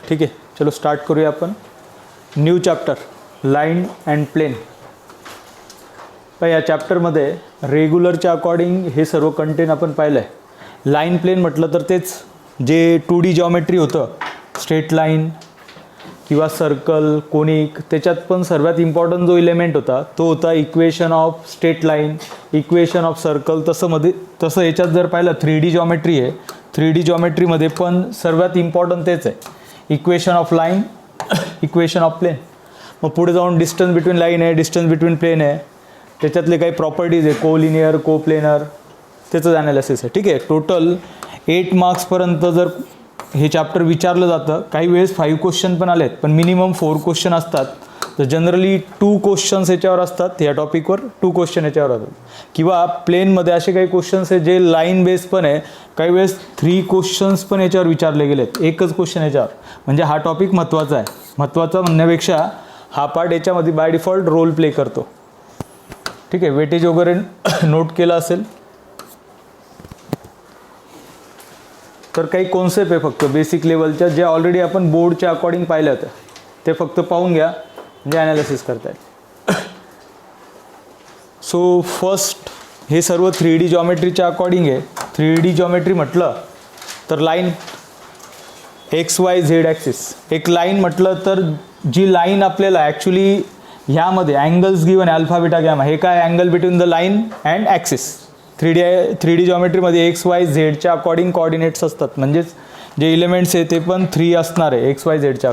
ठीक आहे, चलो स्टार्ट करूया आपण. New chapter line and plane. पण या चॅप्टरमध्ये रेग्युलरच्या अकॉर्डिंग हे सर्व कंटेंट आपण पाहिलं आहे. लाईन प्लेन म्हटलं तर तेच जे 2D जॉमेट्री होतं, स्ट्रेट लाईन किंवा सर्कल, कोनिक, त्याच्यात पण सर्वात इम्पॉर्टंट जो इलेमेंट होता तो होता equation of straight line, equation of circle. तसं याच्यात जर पाहिलं 3D जॉमेट्री आहे. 3D जॉमेट्रीमध्ये पण सर्वात इम्पॉर्टंट तेच आहे, equation of line, equation of plane. मग पुढे जाऊन डिस्टन्स बिटवीन लाईन आहे, डिस्टन्स बिटवीन प्लेन आहे, त्याच्यातले काही प्रॉपर्टीज आहे, कोलिनियर, कोप्लेनर, त्याचंच ॲनालिसिस आहे. ठीक आहे, टोटल 8 मार्क्सपर्यंत जर हे चॅप्टर विचारलं जातं. काही वेळेस 5 क्वेश्चन पण आलेत, पण मिनिमम 4 क्वेश्चन असतात. तर जनरली 2 क्वेश्चन्स याच्यावर असतात, या टॉपिकवर 2 क्वेश्चन याच्यावर असतात. किंवा प्लेनमध्ये असे काही क्वेश्चन्स आहे जे लाईन बेस पण आहे. काही वेळेस 3 क्वेश्चन्स पण याच्यावर विचारले गेलेत, एकच क्वेश्चन याच्यावर. म्हणजे हा टॉपिक महत्त्वाचा आहे. महत्त्वाचा म्हणण्यापेक्षा हा पार्ट याच्यामध्ये बाय डिफॉल्ट रोल प्ले करतो. ठीक आहे, वेटेज वगैरे नोट केलं असेल तर काही कॉन्सेप्ट आहे फक्त बेसिक लेवलच्या, जे ऑलरेडी आपण बोर्डच्या अकॉर्डिंग पाहिलं होतं, ते फक्त पाहून घ्या म्हणजे ॲनालिसिस करता येईल. सो फर्स्ट हे सर्व 3D जॉमेट्रीच्या अकॉर्डिंग आहे. 3D जॉमेट्री म्हटलं तर लाईन, XY Z ॲक्सिस. एक लाईन म्हटलं तर जी लाईन आपल्याला ॲक्च्युली ह्यामध्ये अँगल्स गिवन आहे, अल्फा बीटा गॅमा, हे काय angle between the line and axis. 3D जॉमेट्रीमध्ये XY Zच्या अकॉर्डिंग कोऑर्डिनेट्स असतात, म्हणजेच जे इलेमेंट्स आहे ते पण 3 असणार आहे XY Zच्या.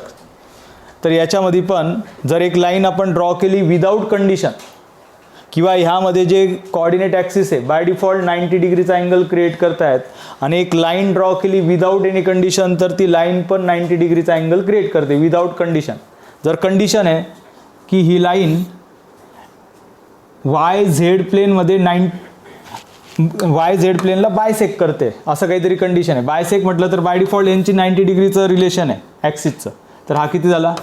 तर याच्यामध्ये पण जर एक लाईन आपण ड्रॉ केली विदाऊट कंडिशन, किंवा ह्यामध्ये जे कोऑर्डिनेट ॲक्सिस आहे बाय डिफॉल्ट 90 डिग्रीचा अँगल क्रिएट करतायत, आणि एक लाईन ड्रॉ केली विदाऊट एनी कंडिशन, तर ती लाईन पण 90 डिग्रीचा अँगल क्रिएट करते विदाऊट कंडिशन. जर कंडिशन आहे की ही लाईन YZ प्लेनमध्ये YZ प्लेनला बायसेक करते, असं काहीतरी कंडिशन आहे. बायसेक म्हटलं तर बाय डिफॉल्ट यांची 90 डिग्रीचं रिलेशन आहे ॲक्सिसचं. तर हा किती झाला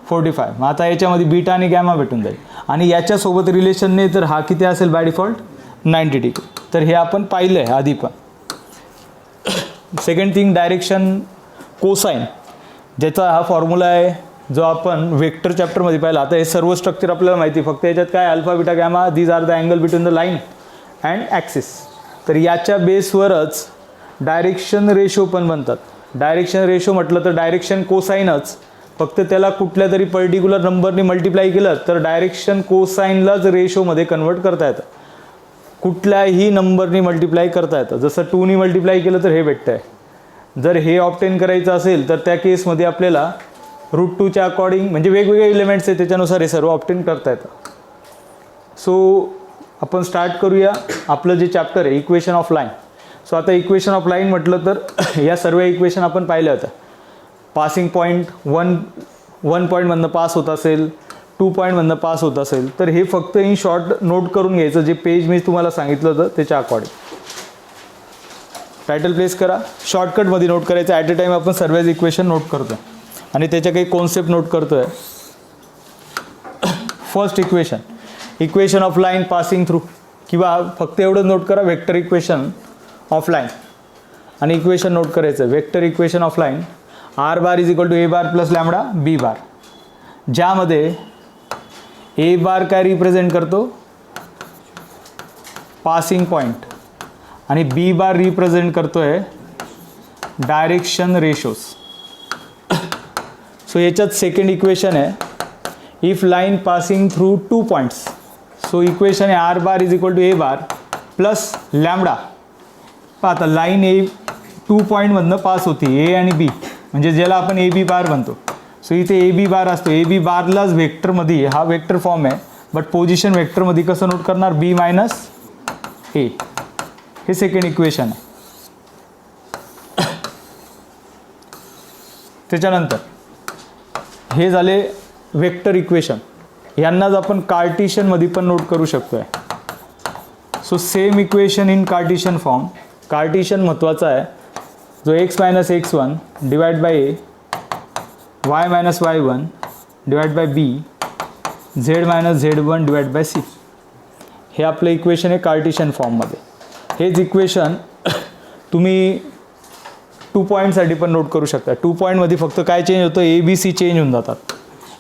45. मग आता याच्यामध्ये बीटा आणि गॅमा भेटून जाईल, आणि याच्यासोबत रिलेशन नाही तर हा किती असेल बाय डिफॉल्ट 90 डिग्री. तर हे आपण पाहिलं आहे आधी पण. सेकंड थिंग, डायरेक्शन कोसाईन, ज्याचा हा फॉर्म्युला आहे जो आपण वेक्टर चॅप्टरमध्ये पाहिला. आता हे सर्व स्ट्रक्चर आपल्याला माहिती, फक्त याच्यात काय alpha beta gamma, these are the angle between the line and axis. तर याच्या बेसवरच डायरेक्शन रेशो पण बनतात. डायरेक्शन रेशो म्हटलं तर डायरेक्शन कोसाईनच, फक्त त्याला कुठल्या तरी पर्टिक्युलर नंबरने मल्टिप्लाय केलं तर डायरेक्शन कोसाईनलाच रेशोमध्ये कन्वर्ट करता येतं. कुठल्याही नंबरने मल्टिप्लाय करता येतं. जसं 2ने मल्टिप्लाय केलं तर हे भेटतं आहे. जर हे ऑब्टेन करायचं असेल तर त्या केसमध्ये आपल्याला √2च्या अकॉर्डिंग, म्हणजे वेगवेगळे एलिमेंट्स आहेत त्याच्यानुसार हे सर्व ऑब्टेन करता येतं. सो आपण स्टार्ट करूया आपलं जे चॅप्टर आहे इक्वेशन ऑफ लाईन. सो आता इक्वेशन ऑफ लाईन म्हटलं तर या सर्व इक्वेशन आपण पाहिल्या होत्या. पासिंग पॉईंट 1 पॉईंटमधनं पास होत असेल, 2 पॉईंटमधनं पास होत असेल, तर हे फक्त इन शॉर्ट नोट करून घ्यायचं, जे पेज मी तुम्हाला सांगितलं होतं त्याच्या अकॉर्डिंग. टायटल प्लेस करा, शॉर्टकटमध्ये नोट करायचं. ॲट अ टाईम आपण सर्वच इक्वेशन नोट करतो आहे आणि त्याच्या काही कॉन्सेप्ट नोट करतो आहे. First equation, equation of line passing through, किंवा फक्त एवढं नोट करा वेक्टर इक्वेशन ऑफ लाईन, आणि इक्वेशन नोट करायचं vector equation of line R bar is equal to A bar plus lambda B bar, ज्यामध्ये A बार काय रिप्रेझेंट करतो पासिंग पॉईंट, आणि B बार रिप्रेझेंट करतो आहे डायरेक्शन रेशोज. सो याच्यात सेकंड इक्वेशन आहे, if line passing through 2 points. So equation आहे R bar is equal to A bar plus lambda. आता लाईन A 2 पॉईंटमधनं पास होती, A आणि B, म्हणजे ज्याला आपण AB बार म्हणतो. सो इथे AB बार असतो. AB बारलाच वेक्टरमध्ये, हा वेक्टर फॉर्म आहे, बट पोझिशन वेक्टरमध्ये कसं नोट करणार B मायनस A. हे सेकंड इक्वेशन आहे. त्याच्यानंतर हे झाले वेक्टर इक्वेशन. यांनाच आपण कार्टिशियनमध्ये पण नोट करू शकतो आहे. So same equation in Cartesian form. Cartesian महत्त्वाचा आहे, जो x minus x1 divide by a, y minus y1 divide by b, z minus z1 divide by c. हे आपलं इक्वेशन आहे कार्टिशियन फॉर्ममध्ये. हेच इक्वेशन तुम्ही 2 पॉईंटसाठी पण नोट करू शकता. 2 पॉईंटमध्ये फक्त काय चेंज होतं, ABC चेंज होऊन जातात.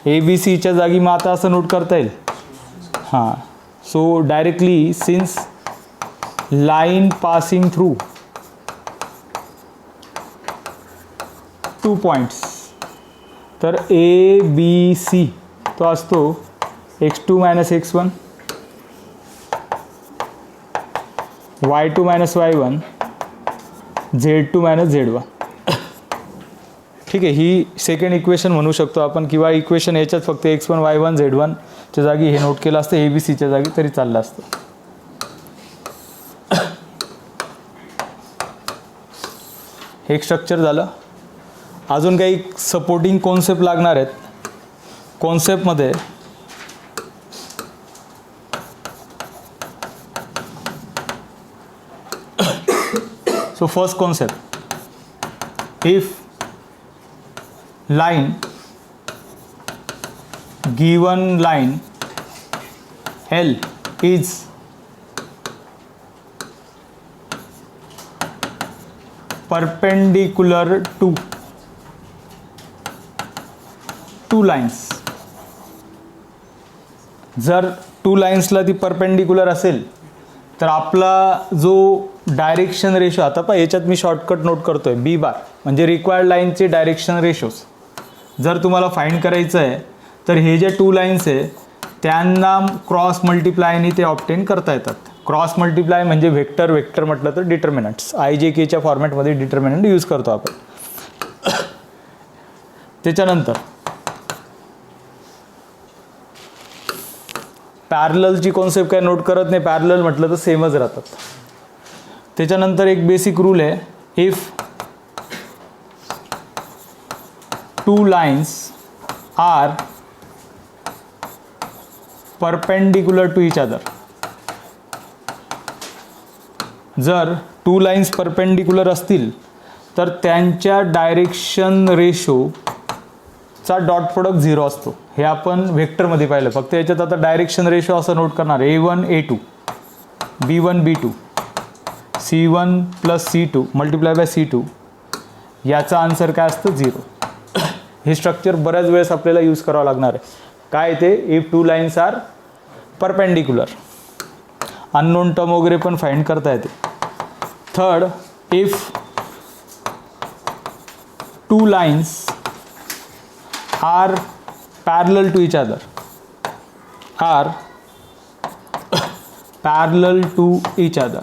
ABCच्या जागी मग आता असं नोट करता येईल. हां, so directly since line passing through 2 points, तर ABC तो असतो x2 - x1, y2 - y1, z2 - z1. ठीक आहे, ही सेकंड इक्वेशन म्हणू शकतो आपण, किंवा इक्वेशन याच्यात फक्त x1 y1 z1 च्या जागी हे नोट केलं असतं, ABCच्या जागी तरी चाललं असतं. हे स्ट्रक्चर झालं. अजून काही सपोर्टिंग कॉन्सेप्ट लागणार आहेत. कॉन्सेप्टमध्ये so first concept, if line given line L is perpendicular to two lines, जर 2 लाईन्सला ती परपेंडिक्युलर असेल तर आपला जो डायरेक्शन रेशो, आता पहा याच्यात मी शॉर्टकट नोट करतोय, B बार म्हणजे रिक्वायर्ड लाईनचे डायरेक्शन रेशोज जर तुम्हाला फाइंड करायचं आहे तर हे जे 2 लाईन्स आहे त्यांना क्रॉस मल्टिप्लायनी ते ऑब्टेन करता येतात. क्रॉस मल्टिप्लाय म्हणजे वेक्टर, वेक्टर म्हटलं तर डिटर्मिनंट्स, IJKच्या फॉर्मॅटमध्ये डिटर्मिनंट यूज करतो आपण. त्याच्यानंतर पॅरललची कॉन्सेप्ट काय नोट करत नाही, पॅरलल म्हटलं तर सेमच राहतात. त्याच्यानंतर एक बेसिक रूल आहे, if 2 lines are perpendicular to each other, जर 2 लाईन्स परपेंडिक्युलर असतील तर त्यांच्या डायरेक्शन रेशोचा डॉट प्रोडक्ट 0 असतो. हे आपण व्हेक्टरमध्ये पाहिलं, फक्त याच्यात आता डायरेक्शन रेशो असं नोट करणार, A1 A2, B1 B2, C1 + C2 multiply by C2, याचा आन्सर काय असतं 0. हे स्ट्रक्चर बऱ्याच वेळेस आपल्याला यूज करावं लागणार आहे. काय ते, if 2 lines are perpendicular, unknown term वगैरे पण फाइंड करता येते. Third, if 2 lines are parallel to each other, are parallel to each other,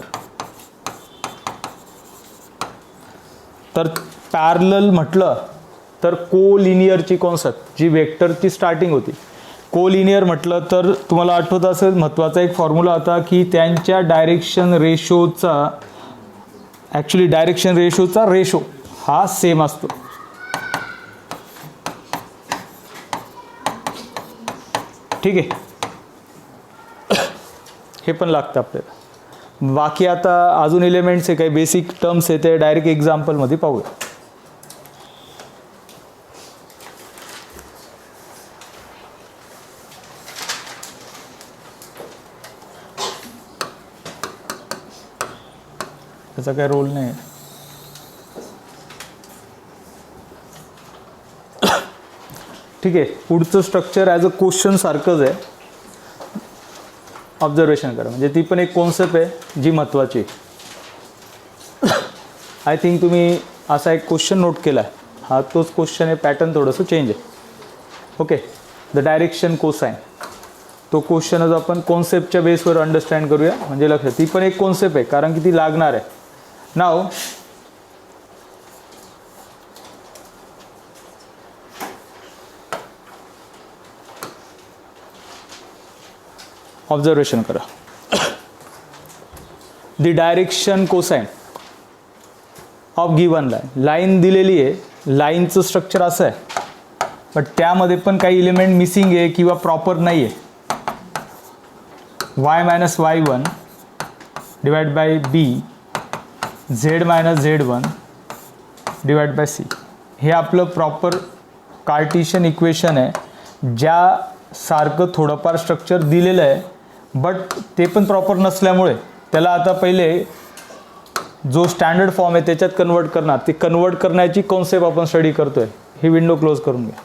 तर पॅरलल म्हटलं तर कोलिनियरची कॉन्सेप्ट जी वेक्टरची स्टार्टिंग होती, कोलिनियर म्हटलं तर तुम्हाला आठवत असेल महत्त्वाचा एक फॉर्म्युला होता की त्यांच्या डायरेक्शन रेशोचा, ॲक्च्युली डायरेक्शन रेशोचा रेशो हा सेम असतो. ठीक आहे, हे पण लागतं आपल्याला. बाकी आता अजून एलिमेंट्स आहे, काही बेसिक टर्म्स आहे ते डायरेक्ट एक्झाम्पलमध्ये पाहूया. त्याचा काही रोल नाही. ठीक आहे, पुढचं स्ट्रक्चर ॲज अ क्वेश्चन सारखंच आहे. ऑब्झर्वेशन करा, म्हणजे ती पण एक कॉन्सेप्ट आहे जी महत्त्वाची. आय थिंक तुम्ही असा एक क्वेश्चन नोट केला आहे, हा तोच क्वेश्चन आहे, पॅटर्न थोडंसं चेंज आहे. ओके, द डायरेक्शन कोसाइन, तो क्वेश्चनच आपण कॉन्सेप्टच्या बेसवर अंडरस्टँड करूया. म्हणजे लक्षात, ती पण एक कॉन्सेप्ट आहे कारण की ती लागणार आहे. नाव ऑब्झर्वेशन करा, the direction cosine of given line, line दिलेली आहे, लाईनचं स्ट्रक्चर असं आहे बट त्यामध्ये पण काही एलिमेंट मिसिंग आहे किंवा प्रॉपर नाही आहे. y - y1 divide by b, z - z1 divide by c, हे आपलं प्रॉपर कार्टिशियन इक्वेशन आहे, ज्यासारखं थोडंफार स्ट्रक्चर दिलेलं आहे बट ते पण प्रॉपर नसल्यामुळे त्याला आता पहिले जो स्टँडर्ड फॉर्म आहे त्याच्यात कन्वर्ट करणार, ते कन्वर्ट करण्याची कॉन्सेप्ट आपण स्टडी करतोय. ही विंडो क्लोज करून घ्या.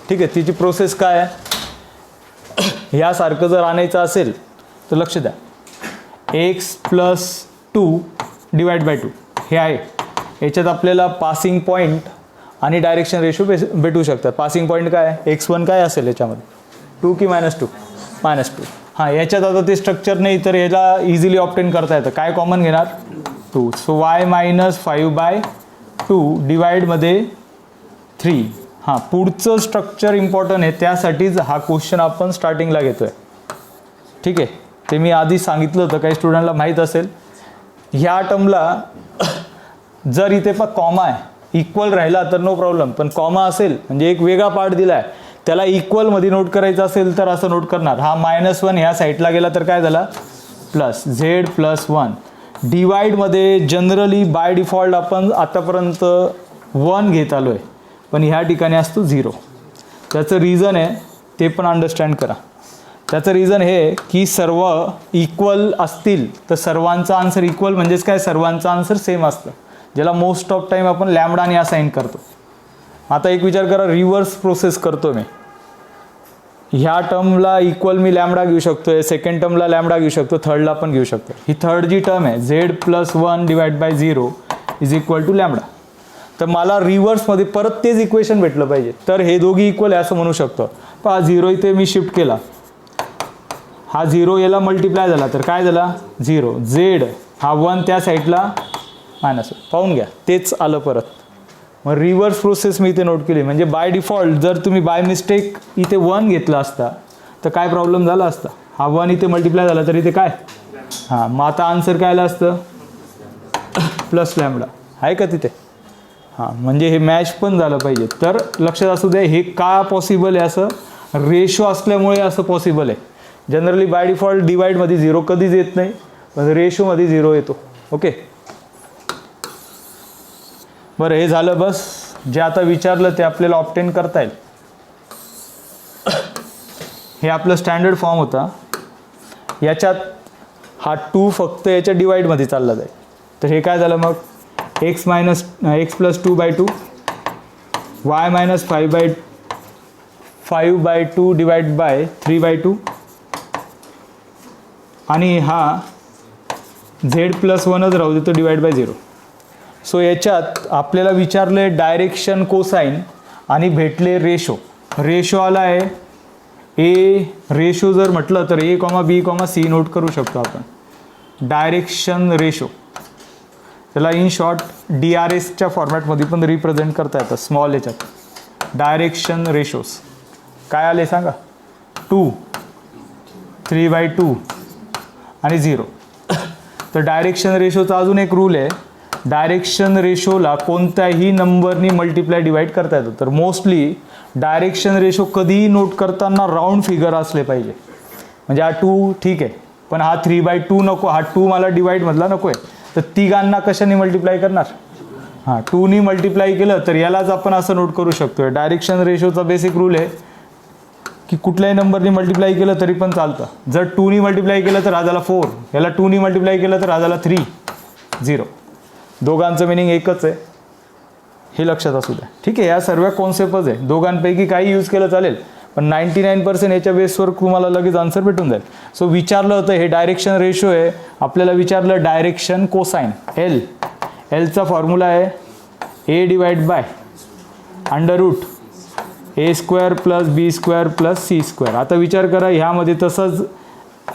ठीक आहे, तिची प्रोसेस काय आहे, ह्यासारखं जर आणायचं असेल तर लक्ष द्या. एक्स प्लस 2 डिवाइड बाय 2 हे आहे. याच्यात आपल्याला पासिंग पॉईंट आणि डायरेक्शन रेशो भेटू शकतात. पासिंग पॉईंट काय, x1 काय असेल याच्यामध्ये, 2 की -2, -2. हां, याच्यात आता ते स्ट्रक्चर नाही तर याला इझिली ऑप्टेन करता येतं. काय कॉमन घेणार, 2. So y -5/2 डिवाइडमध्ये 3. हां, पुढचं स्ट्रक्चर इम्पॉर्टंट आहे, त्यासाठीच हा क्वेश्चन आपण स्टार्टिंगला घेतो आहे. ठीक आहे, ते मी आधी सांगितलं होतं, काही स्टुडंटला माहीत असेल. ह्या टर्मला जर इथे पण कॉमा आहे, इक्वल राहिला तर नो प्रॉब्लेम, पण कॉमा असेल म्हणजे एक वेगळा पार्ट दिला आहे, त्याला इक्वलमध्ये नोट करायचं असेल तर असं नोट करणार. हा -1 ह्या साईडला गेला तर काय झाला, प्लस z+1. डिवाइडमध्ये जनरली बाय डिफॉल्ट आपण आतापर्यंत 1 घेत आलो आहे, पण ह्या ठिकाणी असतो 0. त्याचं रिझन आहे ते पण अंडरस्टँड करा. त्याचं रिझन हे की सर्व इक्वल असतील तर सर्वांचा आन्सर इक्वल म्हणजेच काय, सर्वांचा आन्सर सेम असतं, ज्याला मोस्ट ऑफ टाईम आपण लॅम्बडाने असाइन करतो. आता एक विचार करा, रिव्हर्स प्रोसेस करतो मी. ह्या टर्मला इक्वल मी लॅम्बडा घेऊ शकतो, सेकंड टर्मला लॅम्बडा घेऊ शकतो, थर्डला पण घेऊ शकतो. ही थर्ड जी टर्म आहे z+1 divide by 0 is equal to lambda. तर मला रिव्हर्समध्ये परत तेच इक्वेशन भेटलं पाहिजे, तर हे दोघी इक्वल आहे असं म्हणू शकतो. पहा 0 इथे मी शिफ्ट केला, हा 0 याला मल्टिप्लाय झाला तर काय झाला 0. z हा 1 त्या साईडला -1. पाहून घ्या, तेच आलं परत. मग रिव्हर्स प्रोसेस मी इथे नोट केली, म्हणजे बाय डिफॉल्ट जर तुम्ही बाय मिस्टेक इथे 1 घेतला असता तर काय प्रॉब्लेम झाला असता. हा 1 इथे मल्टिप्लाय झाला तर इथे काय, हां, मग आता आन्सर काय आलं असतं, प्लस लॅम्बडा आहे का तिथे. हां, म्हणजे हे मॅच पण झालं पाहिजे. तर लक्षात असू द्या, हे का पॉसिबल आहे, असं रेशो असल्यामुळे असं पॉसिबल आहे. जनरली बाय डिफॉल्ट डिवाइडमध्ये 0 कधीच येत नाही, पण रेशोमध्ये 0 येतो. ओके, बरं, हे झालं. बस जे आता विचारलं ते आपल्याला ऑप्टेन करता येईल. हे आपलं स्टँडर्ड फॉर्म होता. याच्यात हा 2 फक्त याच्या डिवाइडमध्ये चालला जाईल. तर हे काय झालं मग, x + 2/2 y -5/2 डिवाइड बाय 3/2 आणि हा z+1च राहू देतो डिवाइड बाय 0. सो याच्यात आपल्याला विचारले डायरेक्शन कोसाइन आणि भेटले रेशो. रेशो आला आहे ए. रेशो जर म्हटलं तर a,b,c नोट करू शकतो आपण. डायरेक्शन रेशो त्याला इन शॉर्ट DRSच्या फॉर्मॅटमध्ये पण रिप्रेझेंट करता येतं, स्मॉल याच्यात. डायरेक्शन रेशोज काय आले सांगा, 2, 3/2 आणि 0. तर डायरेक्शन रेशोचा अजून एक रूल आहे, डायरेक्शन रेशोला कोणत्याही नंबरनी मल्टिप्लाय डिवाइड करता येतं. तर मोस्टली डायरेक्शन रेशो कधीही नोट करताना राऊंड फिगर असले पाहिजे. म्हणजे हा 2 ठीक आहे, पण हा 3/2 नको, हा 2 मला डिवाइडमधला नको आहे. तर तिघांना कशाने मल्टिप्लाय करणार, हां 2नी मल्टिप्लाय केलं तर यालाच आपण असं नोट करू शकतो. डायरेक्शन रेशोचा बेसिक रूल आहे की कुठल्याही नंबरनी मल्टिप्लाय केलं तरी पण चालतं. जर 2नी मल्टिप्लाय केलं तर हा झाला 4, याला 2नी मल्टिप्लाय केलं तर हा झाला 3, 0. दोघांचं मिनिंग एकच आहे, हे लक्षात असू द्या. ठीक आहे, या सर्व कॉन्सेप्टच आहे, दोघांपैकी काही यूज केलं चालेल, पण 99% याच्या बेसवर तुम्हाला लगेच आन्सर भेटून जाईल. सो विचारलं होतं हे डायरेक्शन रेशो आहे, आपल्याला विचारलं डायरेक्शन कोसाइन एल. एलचा फॉर्म्युला आहे a divide by √a² + b² + c². आता विचार करा, ह्यामध्ये तसंच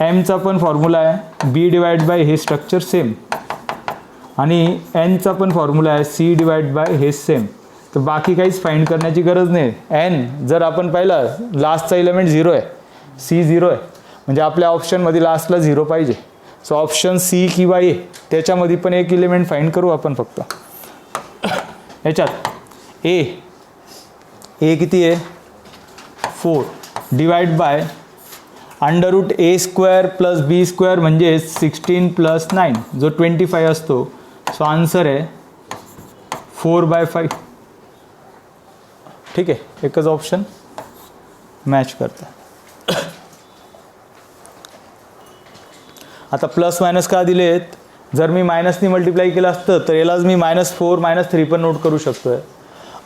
एमचा पण फॉर्म्युला आहे, b डिवाइड बाय हे स्ट्रक्चर सेम, आणि एनचा पण फॉर्म्युला आहे c डिवाइड बाय हे सेम. तर बाकी काहीच फाइंड करण्याची गरज नाही. एन जर आपण पाहिलं लास्टचा एलिमेंट 0 आहे, c 0 आहे, म्हणजे आपल्या ऑप्शनमध्ये लास्टला 0 पाहिजे. सो ऑप्शन C किंवा A त्याच्यामध्ये पण एक एलिमेंट फाइंड करू आपण फक्त. याच्यात ए किती आहे 4 डिवाइड बाय √a² + b² म्हणजे 16 + 9 जो 25 असतो. सो आन्सर आहे 4/5. ठीक आहे, एकच ऑप्शन मॅच करता. आता प्लस मायनस का दिलेत, जर मी मायनसनी मल्टिप्लाय केलं असतं तर यालाच मी -4 -3 पण नोट करू शकतो आहे,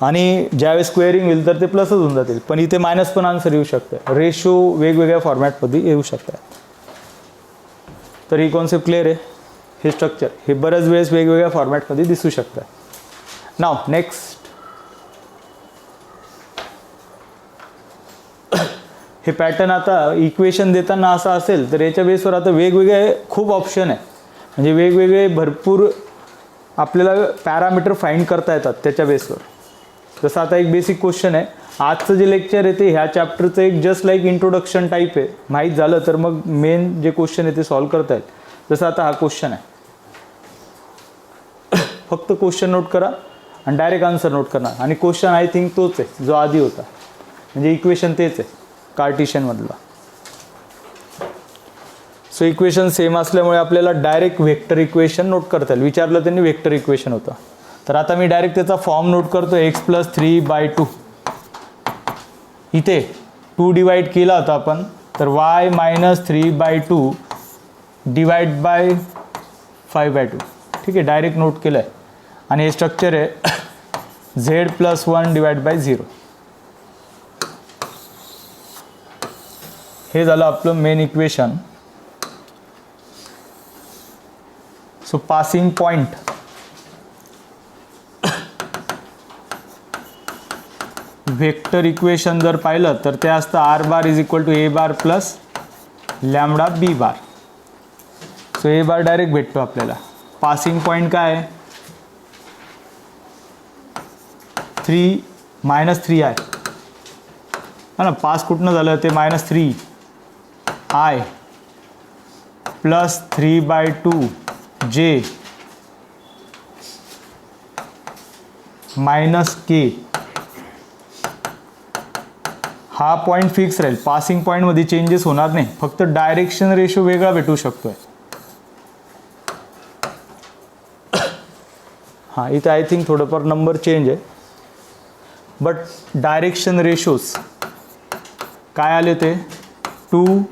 आणि ज्यावेळेस स्क्वेअरिंग होईल तर ते प्लसच होऊन जातील, पण इथे मायनस पण आन्सर येऊ शकतं. रेशो वेगवेगळ्या फॉर्मॅटमध्ये येऊ शकतात. तर ही कॉन्सेप्ट क्लिअर आहे. हे स्ट्रक्चर हे बऱ्याच वेळेस वेगवेगळ्या फॉर्मॅटमध्ये दिसू शकतं. नाव नेक्स्ट, हे पॅटर्न आता इक्वेशन देताना असं असेल तर याच्या बेसवर आता वेगवेगळे खूप ऑप्शन आहे, म्हणजे वेगवेगळे भरपूर आपल्याला पॅरामीटर फाइंड करता येतात त्याच्या बेसवर. जसं आता एक बेसिक क्वेश्चन आहे, आजचं जे लेक्चर आहे ते ह्या चॅप्टरचं एक जस्ट लाईक इंट्रोडक्शन टाईप आहे. माहीत झालं तर मग मेन जे क्वेश्चन आहे ते सॉल्व्ह करता येईल. जसं आता हा क्वेश्चन आहे, फक्त क्वेश्चन नोट करा आणि डायरेक्ट आन्सर नोट करणार. आणि क्वेश्चन आय थिंक तोच आहे जो आधी होता, म्हणजे इक्वेशन तेच आहे कार्टिशियनमधला. सो इक्वेशन सेम असल्यामुळे आपल्याला डायरेक्ट व्हेक्टर इक्वेशन नोट करता येईल. विचारलं त्यांनी व्हेक्टर इक्वेशन होतं, तर आता मी डायरेक्ट त्याचा फॉर्म नोट करतो. x+3/2. इथे 2 डिवाइड केला होता आपण, तर y - 3/2 डिवाइड बाय 5/2. ठीक आहे, डायरेक्ट नोट केलं आहे. आणि हे स्ट्रक्चर आहे z+1 डिवाइड बाय 0. हे झालं आपलं main equation. So passing point vector equation जर पाहिलं तर ते असतं r bar is equal to a bar plus lambda b bar. So a bar direct भेटतो आपल्याला. पासिंग पॉइंट काय आहे, 3 आहे ना. पास कुठनं झालं ते -3 I plus 3/2 J minus K. हा पॉईंट फिक्स राहील. पासिंग पॉईंटमध्ये चेंजेस होणार नाही, फक्त डायरेक्शन रेशो वेगळा भेटू शकतोय. हां, इथे आय थिंक थोडंफार नंबर चेंज आहे, बट डायरेक्शन रेशोज काय आले ते 2,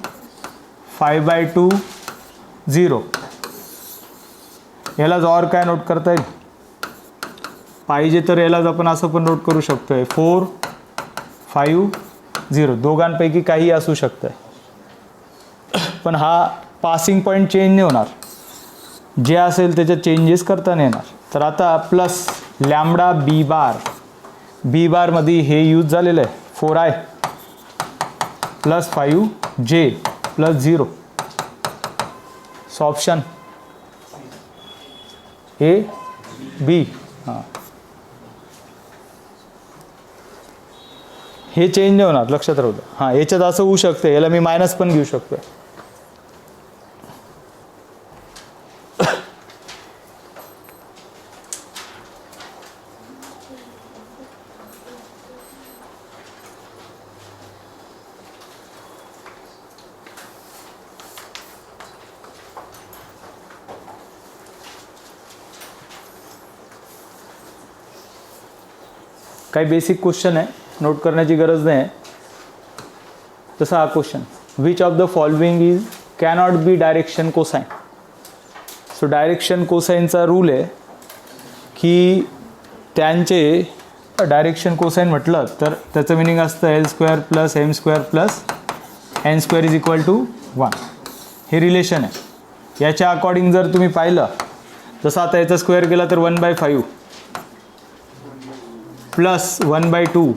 5/2, 0. यालाच और काय नोट करता येईल पाहिजे तर यालाच आपण असं पण नोट करू शकतोय 4, 5, 0. दोघांपैकी काही असू शकतं, पण हा पासिंग पॉईंट चेंज नाही होणार. जे असेल त्याच्यात चेंजेस करता नाही येणार. तर आता प्लस लॅम्बडा b बारमध्ये हे यूज झालेलं आहे 4i plus 5j plus 0. So option A, B. हां, हे चेंज नाही होणार, लक्षात राहू द्या. हां, याच्यात असं होऊ शकतं, याला मी मायनस पण घेऊ शकतो. काही बेसिक क्वेश्चन आहे, नोट करण्याची गरज नाही आहे. तसा हा question, which of the following is cannot be direction cosine. So direction कोसाइनचा रूल आहे की त्यांचे डायरेक्शन कोसाइन म्हटलं तर त्याचं मिनिंग असतं l² plus m² plus n² is equal to 1. हे रिलेशन आहे. याच्या अकॉर्डिंग जर तुम्ही पाहिलं, जसं आता याचा स्क्वेअर केला तर 1/5 प्लस 1/2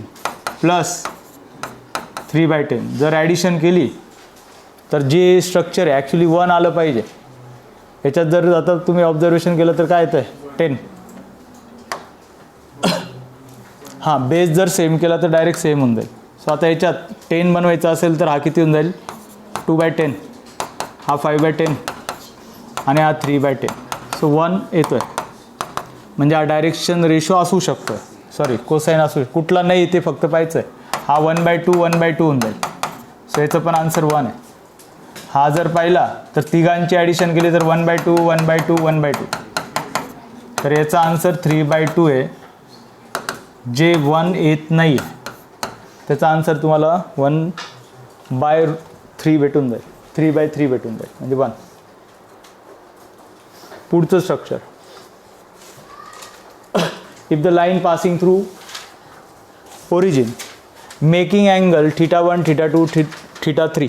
प्लस 3/10. जर ॲडिशन केली तर जे स्ट्रक्चर आहे ॲक्च्युली 1 आलं पाहिजे. याच्यात जर आता तुम्ही ऑब्झर्वेशन केलं तर काय येतं आहे 10. हां, बेस जर सेम केला तर डायरेक्ट सेम होऊन जाईल. सो आता याच्यात 10 बनवायचं असेल तर हा किती होऊन जाईल 2/10, हा 5/10 आणि हा 3/10. सो 1 येतो आहे, म्हणजे हा डायरेक्शन रेशो असू शकतो. सॉरी, कोसाइन असू, कुठला नाही ते फक्त पाहायचं आहे. हा 1/2 1/2 होऊन जाईल. सो याचं पण आन्सर 1 आहे. हा जर पाहिला तर तिघांची ॲडिशन केली तर 1/2 1/2 1/2. तर याचा आन्सर 3/2 आहे, जे 1 येत नाही आहे. त्याचा आन्सर तुम्हाला 1/3 भेटून जाईल, 3/3 भेटून जाईल, म्हणजे 1. पुढचं structure, if the line passing through origin making angle θ1 θ2 θ3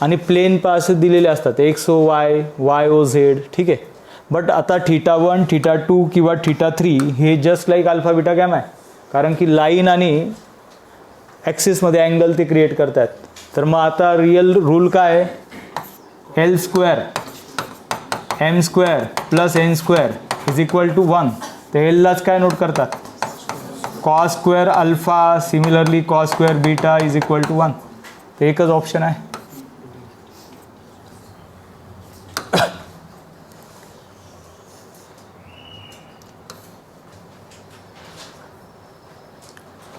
आणि प्लेन पास दिलेले असतात X O Y, Y O Z, ठीक आहे. बट आता θ1 θ2 किंवा θ3 हे just like alpha beta gamma आहे, कारण की लाईन आणि ॲक्सिसमध्ये अँगल ते क्रिएट करतात. तर मग आता रिअल रूल काय आहे, L square M square plus N square is equal to 1. तर एललाच काय नोट करतात, cos square alpha, similarly cos square beta is equal to 1. तर एकच ऑप्शन आहे.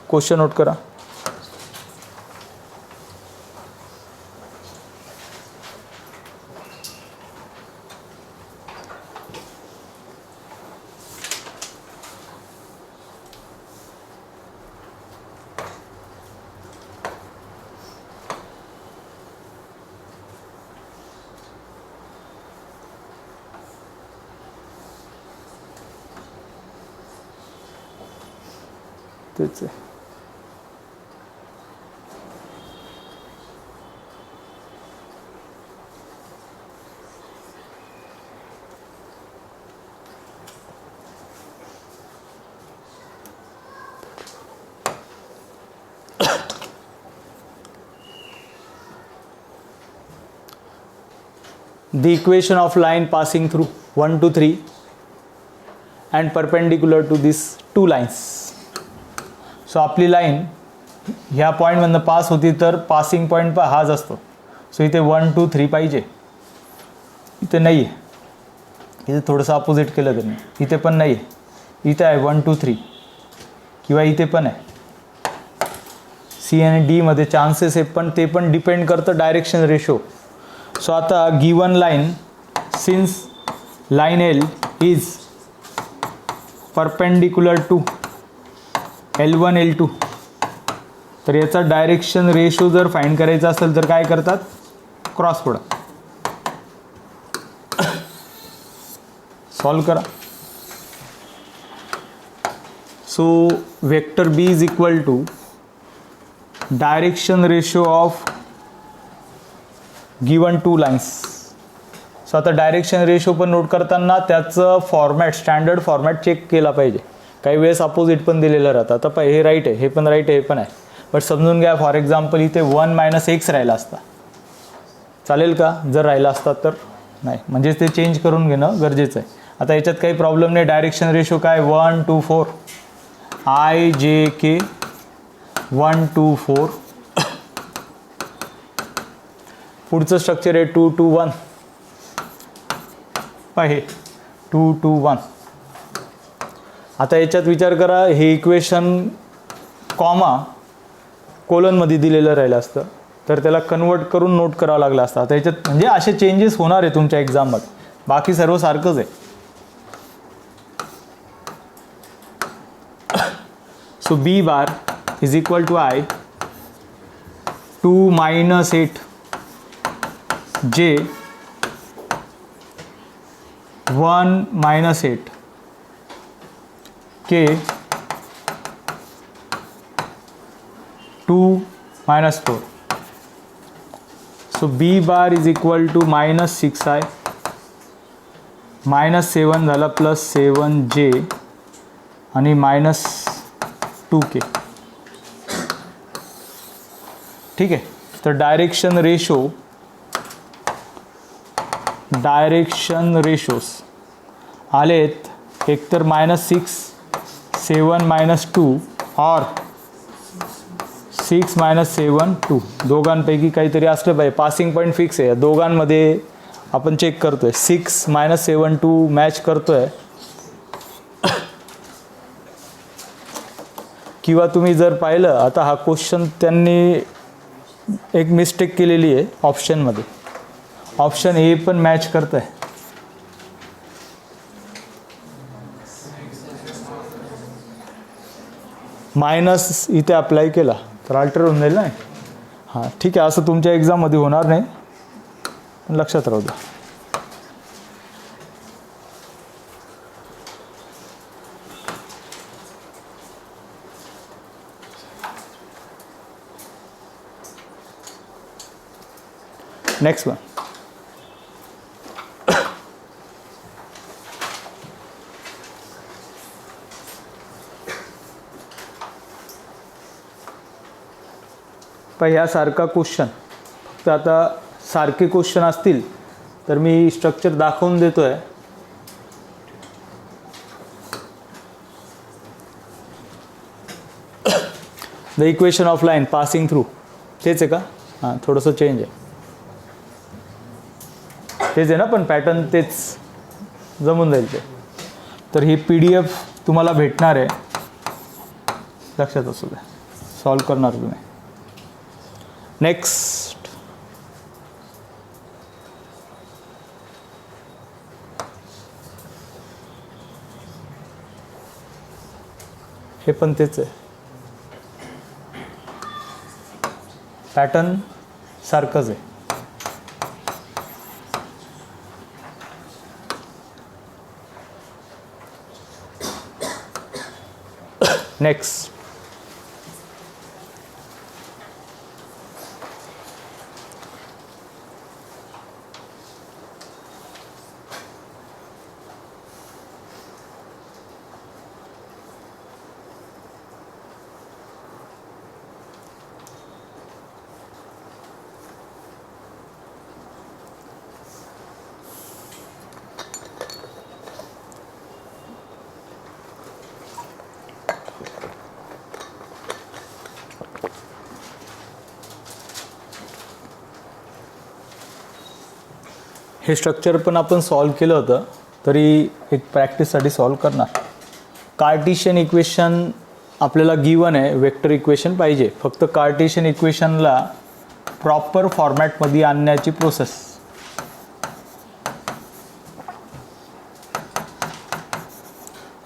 क्वेश्चन नोट करा. तेच आहे. The equation of line passing through 1 to 3 and perpendicular to these two lines. So आपली लाईन ह्या पॉईंटमधनं पास होती तर पासिंग पॉईंट हाच असतो. सो इथे 1 2 3 पाहिजे, इथे नाही आहे, इथे थोडंसं अपोजिट केलं त्यांनी, इथे पण नाही आहे, इथे आहे 1 2 3 किंवा इथे पण आहे. सी आणि डीमध्ये चान्सेस आहे, पण ते पण डिपेंड करतं डायरेक्शन रेशो. सो आता given line, since line L is perpendicular to L1 L2, तर याचा डायरेक्शन रेशो जर फाइंड करायचा असेल तर काय करतात, क्रॉस प्रोडक्ट. सॉल्व करा. So vector B is equal to direction ratio of given two lines. So आता डायरेक्शन रेशो पण नोट करताना त्याचं फॉर्मॅट, स्टँडर्ड फॉर्मॅट चेक केला पाहिजे. काही वेळेस अपोजिट पण दिलेलं राहतं. आता हे राईट आहे, हे पण राईट आहे, हे पण आहे, बट समजून घ्या फॉर एक्झाम्पल इथे 1 - x राहिला असता, चालेल का, जर राहिला असता तर नाही, म्हणजे ते चेंज करून घेणं गरजेचं आहे. आता याच्यात काही प्रॉब्लेम नाही. डायरेक्शन रेशो काय 1 2 4 I J K 1 2 4. पुढचं स्ट्रक्चर आहे 2 2 1 आहे 2 2 1. आता याच्यात विचार करा, हे इक्वेशन कॉमा कोलनमध्ये दिलेलं राहिलं असतं तर त्याला कन्वर्ट करून नोट करावं लागलं असतं. आता याच्यात म्हणजे असे चेंजेस होणार आहे तुमच्या एक्झाममध्ये, बाकी सर्व सारखंच आहे. So B bar is equal to I 2 - 8 J 1 - 8 K 2 - 4. So B bar is equal to -6I -7 झाला प्लस 7J आणि -2K. ठीक आहे. तर डायरेक्शन रेशोस आलेत एकतर -6 7 - 2 और 6 - 7 2. दोघांपैकी काहीतरी असलं पाहिजे. पासिंग पॉईंट फिक्स आहे, दोघांमध्ये आपण चेक करतोय. 6 - 7 2 मॅच करतोय. किंवा तुम्ही जर पाहिलं, आता हा क्वेश्चन त्यांनी एक मिस्टेक केलेली आहे ऑप्शनमध्ये. ऑप्शन ए पण मॅच करत आहे. मायनस इथे अप्लाय केला तर अल्टर होऊन जाईल ना. हां ठीक आहे, असं तुमच्या एक्झाममध्ये होणार नाही, पण लक्षात राहू द्या. Next one. पण ह्यासारखा क्वेश्चन, फक्त आता सारखे क्वेश्चन असतील तर मी स्ट्रक्चर दाखवून देतोय. The equation of line passing through, तेच आहे का? हां, थोडंसं चेंज आहे. तेच आहे ना, पण पॅटर्न तेच, जमून जाईल ते. तर ही PDF तुम्हाला भेटणार आहे, लक्षात असू द्या, सॉल्व करणार तुम्ही. नेक्स्ट, हे पण तेच आहे, पॅटर्न सारखंच आहे. नेक्स्ट, हे स्ट्रक्चर पण आपण सॉल्व केलं होतं, तरी एक प्रॅक्टिससाठी सॉल्व करणार. कार्टेशियन इक्वेशन आपल्याला गिवन आहे, वेक्टर इक्वेशन पाहिजे. फक्त कार्टेशियन इक्वेशनला प्रॉपर फॉर्मॅटमध्ये आणण्याची प्रोसेस.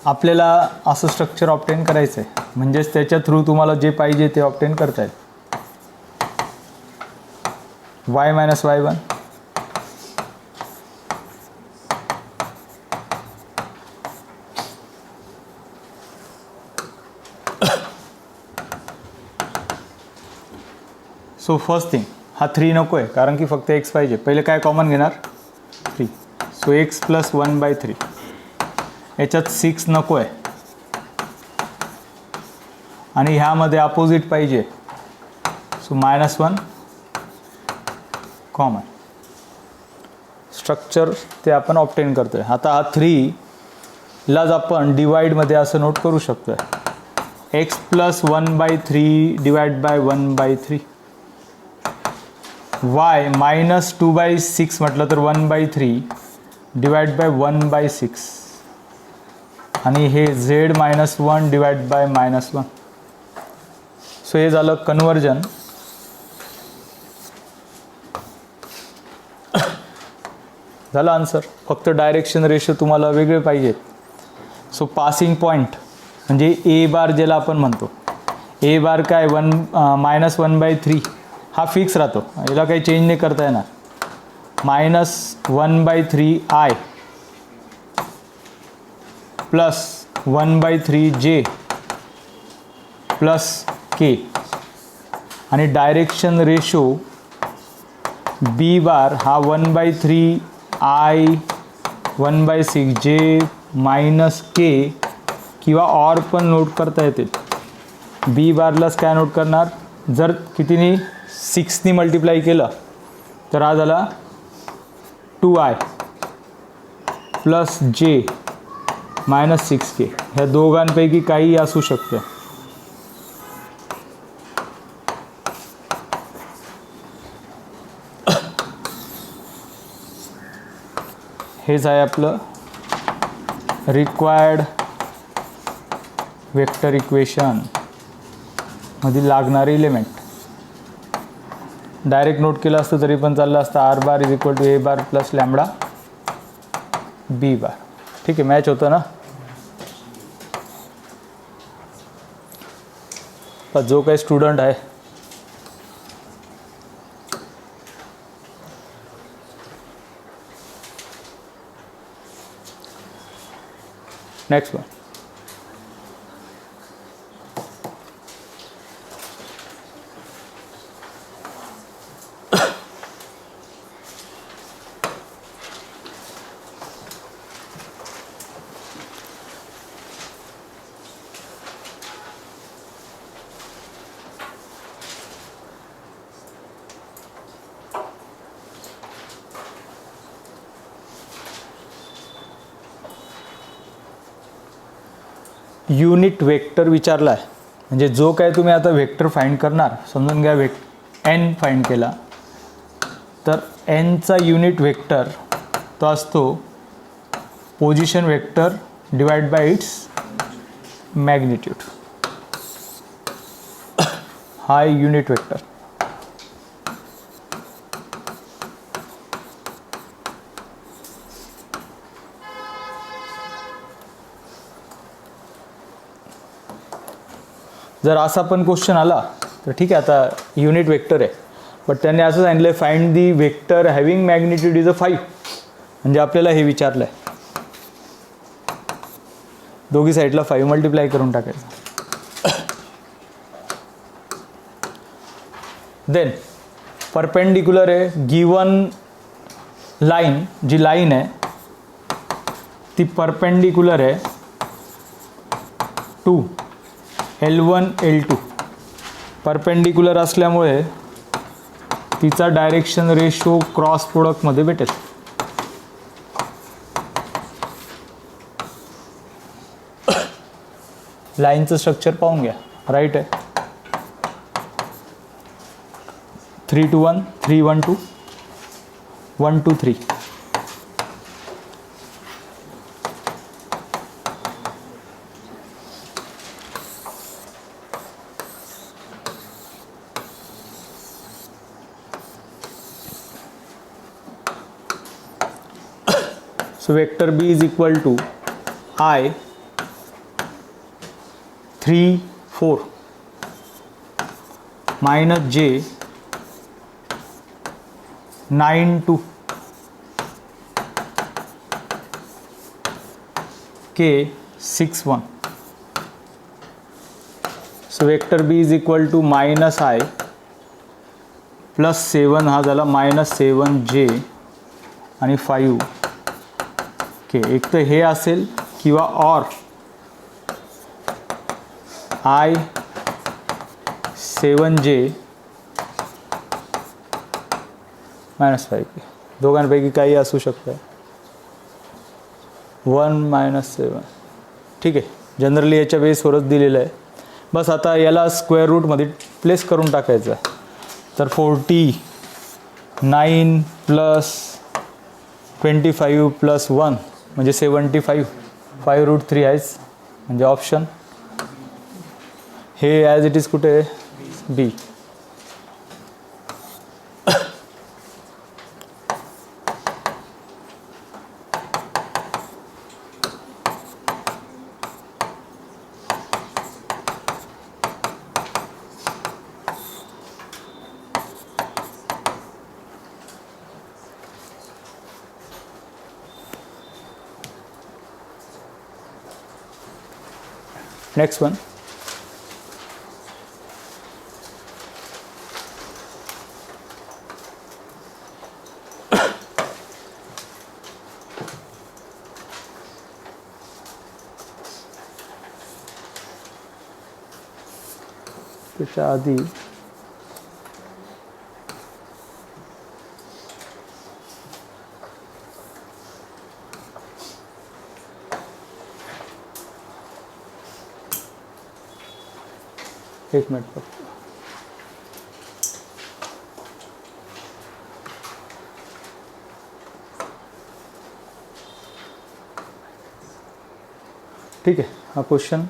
आपल्याला असं स्ट्रक्चर ऑब्टेन करायचं आहे, म्हणजेच त्याच्या थ्रू तुम्हाला जे पाहिजे ते ऑब्टेन करता येईल. y - y1 so first thing, हा 3 नको आहे, कारण की फक्त x पाहिजे. पहिले काय कॉमन घेणार? 3. So x + 1/3. याच्यात 6 नको आहे, आणि ह्यामध्ये अपोजिट पाहिजे. So -1 common. स्ट्रक्चर ते आपण ऑब्टेन करतोय. आता हा 3 लाच आपण डिवाइडमध्ये असं नोट करू शकतो, x + 1/3 / 1/3. y -2/6 म्हटलं तर 1/3 / 1/6, आणि हे z -1 / -1. सो हे झालं कन्वर्जन. झालं आन्सर. फक्त डायरेक्शन रेशो तुम्हाला वेगळे पाहिजेत. सो पासिंग पॉईंट म्हणजे A बार ज्याला आपण म्हणतो, A बार काय -1/3 हा फिक्स राहतो, याला काही चेंज नाही करता येणार. -1/3 I plus 1/3 J plus K, आणि डायरेक्शन रेशो B बार हा 1/3 I 1/6 J मायनस K, किंवा ऑर पण नोट करता येते. B बारलाच काय नोट करणार? जर कितीनी 6नी मल्टिप्लाय केलं तर हा झाला 2I plus J minus 6K. ह्या दोघांपैकी काही असू शकतं. हेच आहे आपलं रिक्वायर्ड वेक्टर इक्वेशन मधील लागणारे एलिमेंट. डायरेक्ट नोट केलं असतं तरी पण चाललं असतं. R bar = A bar plus lambda B बार. ठीक आहे, मॅच होतं ना. पण जो काही स्टुडंट आहे नेक्स्ट वन. युनिट वेक्टर विचारला आहे, म्हणजे जो काय तुम्ही आता वेक्टर फाइंड करणार, समजून घ्या एन फाइंड केला, तर एनचा युनिट वेक्टर तो असतो position vector divide by it's magnitude. हा युनिट वेक्टर. जर असा पण क्वेश्चन आला तर ठीक आहे, आता युनिट वेक्टर आहे, बट त्यांनी असं सांगितलं find the vector having magnitude is a 5, म्हणजे आपल्याला हे विचारलं आहे, दोघी साईडला 5 मल्टिप्लाय करून टाकायचं. देन परपेंडिक्युलर आहे, गिवन लाईन, जी लाईन आहे ती परपेंडिक्युलर आहे टू L1 L2. परपेंडिक्युलर असल्यामुळे तिचा डायरेक्शन रेशो क्रॉस प्रोडक्टमध्ये भेटेल. लाईनचं स्ट्रक्चर पाहून घ्या. राईट आहे 3 to 1, 3 1 2, 1 2 3. So vector B is equal to I 3 4 minus J 9 2 K 6 1. So vector B is equal to minus I plus 7 हा झाला minus 7J आणि 5 K. एक तर हे असेल किंवा or I 7J minus 5K. दोघांपैकी काही असू शकतं. 1 minus 7. ठीक आहे, जनरली याच्या बेसवरच दिलेलं आहे. बस आता याला स्क्वेअर रूटमध्ये प्लेस करून टाकायचं. तर 49 प्लस 25 प्लस 1 म्हणजे 75. 5√3 आहेच, म्हणजे ऑप्शन हे ॲज इट इज कुठे आहे बी. Next one. त्याच्या आधी एक मिनिट फक्त. ठीक आहे, हा क्वेश्चन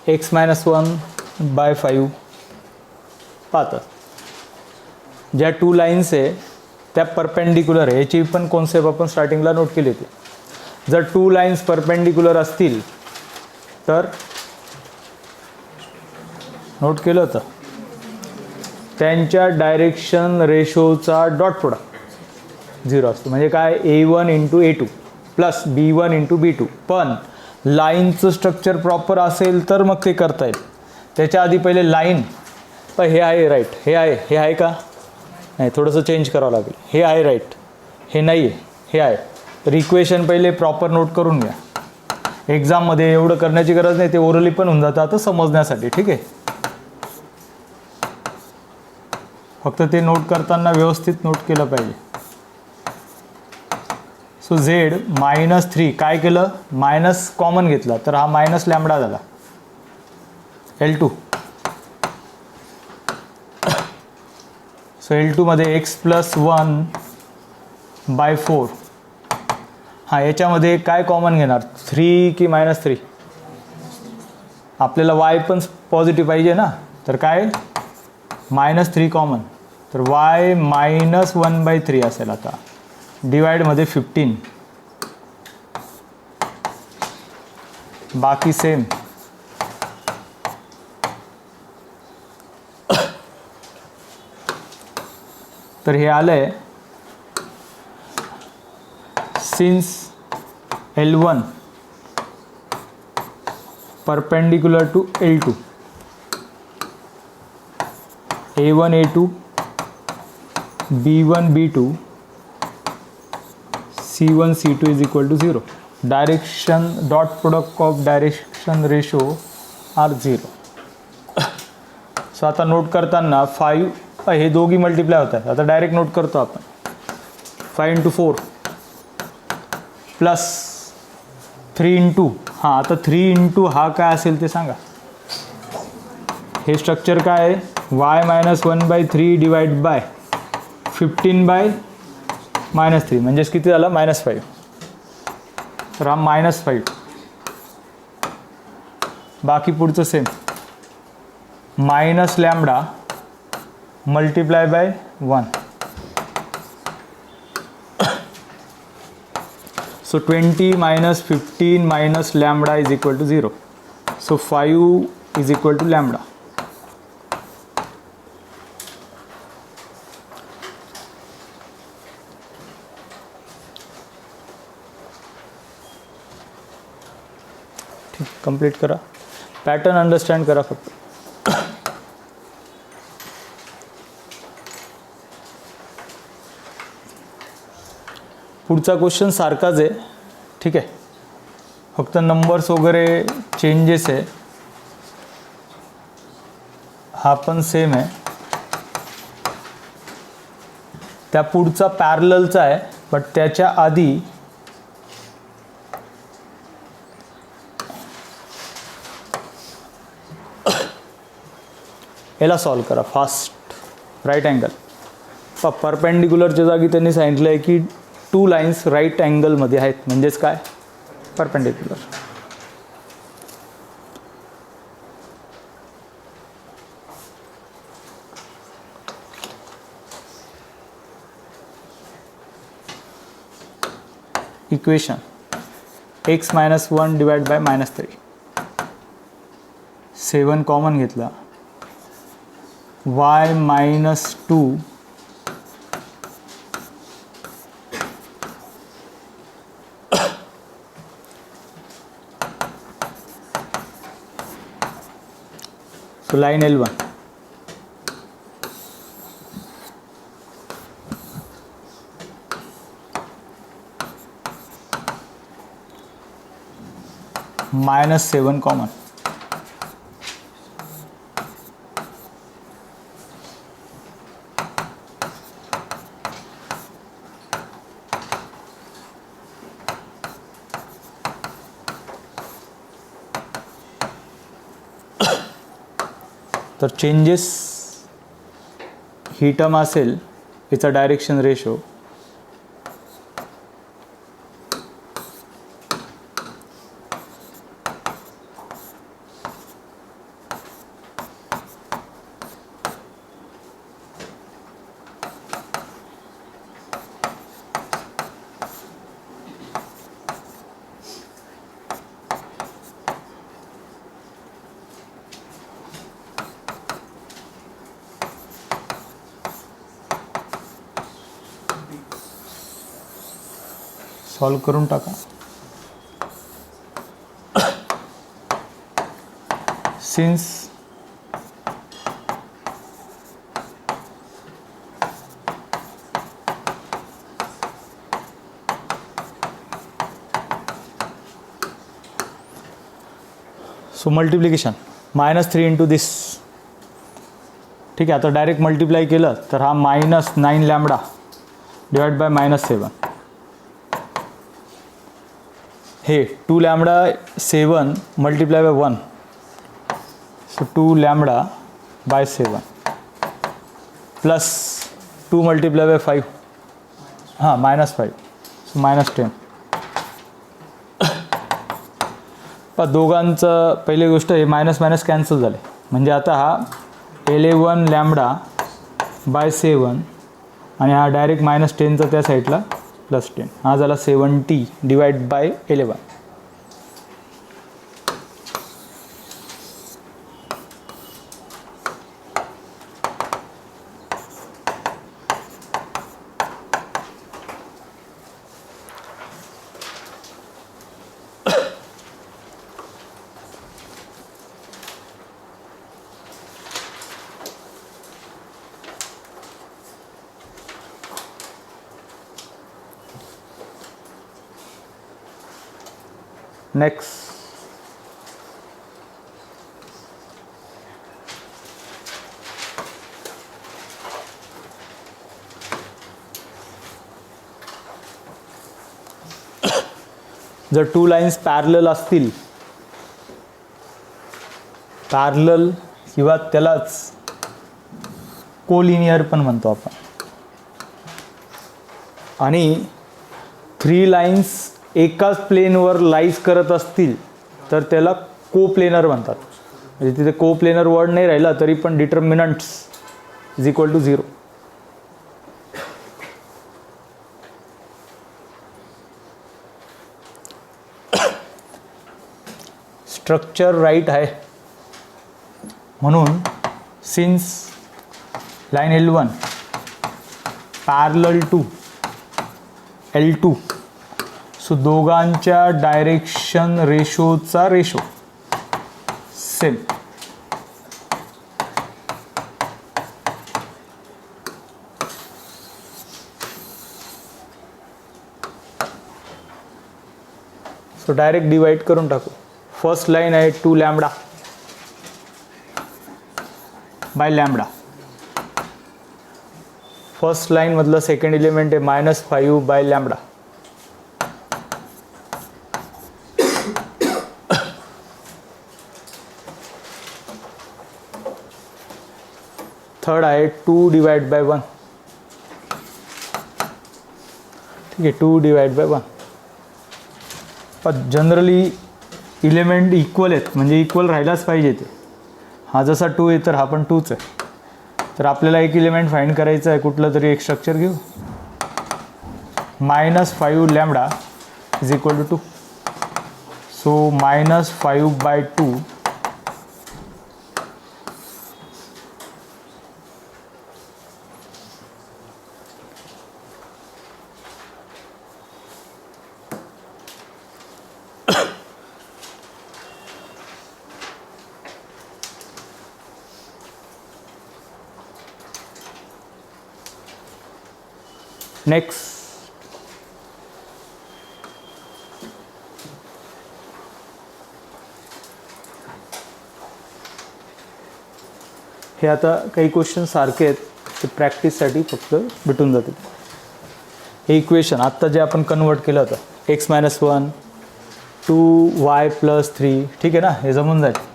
x-1/5 पाहतात. ज्या 2 लाईन्स आहे त्या परपेंडिक्युलर आहे. याची पण कॉन्सेप्ट आपण स्टार्टिंगला नोट केली होती. जर 2 लाईन्स परपेंडिक्युलर असतील तर नोट केलं होतं त्यांच्या डायरेक्शन रेशोचा डॉट प्रोडक्ट 0 असतो. म्हणजे काय, A1 × A2 plus B1 × B2. पण लाईनचं स्ट्रक्चर प्रॉपर असेल तर मग ते करता येईल. त्याच्या आधी पहिले लाईन हे आहे राईट, हे आहे का नाही, थोडंसं चेंज करावं लागेल. हे आहे राईट, हे नाही आहे, हे आहे. तर इक्वेशन पहिले प्रॉपर नोट करून घ्या. एक्झाममध्ये एवढं करण्याची गरज नाही, ते ओरली पण होऊन जातं आता समजण्यासाठी. ठीक आहे, फक्त ते नोट करताना व्यवस्थित नोट केलं पाहिजे. सो Z -3 काय केलं, मायनस कॉमन घेतला तर हा मायनस लॅम्बडा झाला L2. सो L2 मध्ये x+1/4. हां, याच्यामध्ये काय कॉमन घेणार, 3 की -3? आपल्याला y पण पॉझिटिव्ह पाहिजे ना, तर काय -3 कॉमन, तर y -1/3 असेल. आता डिवाइडमध्ये 15, बाकी सेम. तर हे आलंय since L1 perpendicular to L2, A1 A2 B1 B2 C1 C2 is equal to 0. Direction dot product of direction ratio are 0. So आता नोट करताना 5 हे दोघी मल्टिप्लाय होत आहेत. आता डायरेक्ट नोट करतो आपण. 5 × 4 प्लस 3 × हां, आता 3 × हा काय असेल ते सांगा. हे स्ट्रक्चर काय आहे, y -1/3 डिवाइड बाय 15/-3 म्हणजेच किती झालं, -5. तर हा -5. बाकी पुढचं same, minus lambda multiply by 1. So 20 - 15 - lambda is equal to 0. So 5 is equal to lambda. ठीक, कंप्लीट करा. पॅटर्न अंडरस्टँड करा फक्त. पुढचा क्वेश्चन सारखाच आहे. ठीक आहे, फक्त नंबर्स वगैरे चेंजेस आहे. हा पण सेम आहे. त्या पुढचा पॅरललचा आहे, बट त्याच्या आधी याला सॉल्व करा फास्ट. राईट अँगल परपेंडिक्युलरच्या जागी त्यांनी सांगितलं आहे की 2 लाईन्स राईट अँगलमध्ये आहेत, म्हणजेच काय, perpendicular. Equation x -1 divide by -3. 7 common घेतला, y -2 so line L1 -7 common. तर चेंजेस ही टर्म असेल, याचा डायरेक्शन रेशो सॉल्व करून टाका. सिन्स सो मल्टिप्लिकेशन -3 इंटू दिस. ठीक आहे, आता डायरेक्ट मल्टिप्लाय केलं तर हा -9 लॅम्बडा डिवाइड बाय -7. हे 2 lambda 7 multiply by 1. So 2 lambda by 7 plus 2 multiply by 5. हां -5. सो -10. पण दोघांचं पहिली गोष्ट हे मायनस मायनस कॅन्सल झाले, म्हणजे आता हा 11 लॅम्बडा बाय 7 आणि हा डायरेक्ट -10चा त्या साईडला +10. हा झाला 70 डिवाइड बाय 11. नेक्स्ट जर 2 लाईन्स पॅरलल असतील, पॅरलल किंवा त्यालाच कोलिनियर पण म्हणतो आपण, आणि 3 लाईन्स एकाच प्लेनवर लाईज करत असतील तर त्याला कोप्लेनर म्हणतात. म्हणजे तिथे कोप्लेनर वर्ड नाही राहिला तरी पण determinants is equal to 0. Structure right आहे म्हणून since line L1 parallel to L2, so दोघांच्या डायरेक्शन रेशोचा ratio same. So direct divide करून टाकू. फर्स्ट लाईन आहे 2 lambda by lambda. First line मधलं सेकंड एलिमेंट आहे -5 बाय लॅम्बडा. थर्ड आहे 2 डिवाइड बाय 1. ठीक आहे, 2 डिवाइड बाय 1. पण जनरली इलेमेंट इक्वल आहेत, म्हणजे इक्वल राहिलाच पाहिजे ते. हा जसा 2 आहे तर हा पण 2च आहे. तर आपल्याला एक इलेमेंट फाइंड करायचं आहे, कुठलं तरी एक स्ट्रक्चर घेऊ. -5 lambda is equal to 2. So -5 by 2 next हे आता काही क्वेश्चन सारखे आहेत, ते प्रॅक्टिससाठी फक्त भेटून जातील. हे इक्वेशन आत्ता जे आपण कन्वर्ट केलं होतं x - 1 2y + 3, ठीक आहे ना, हे जमून जाईल.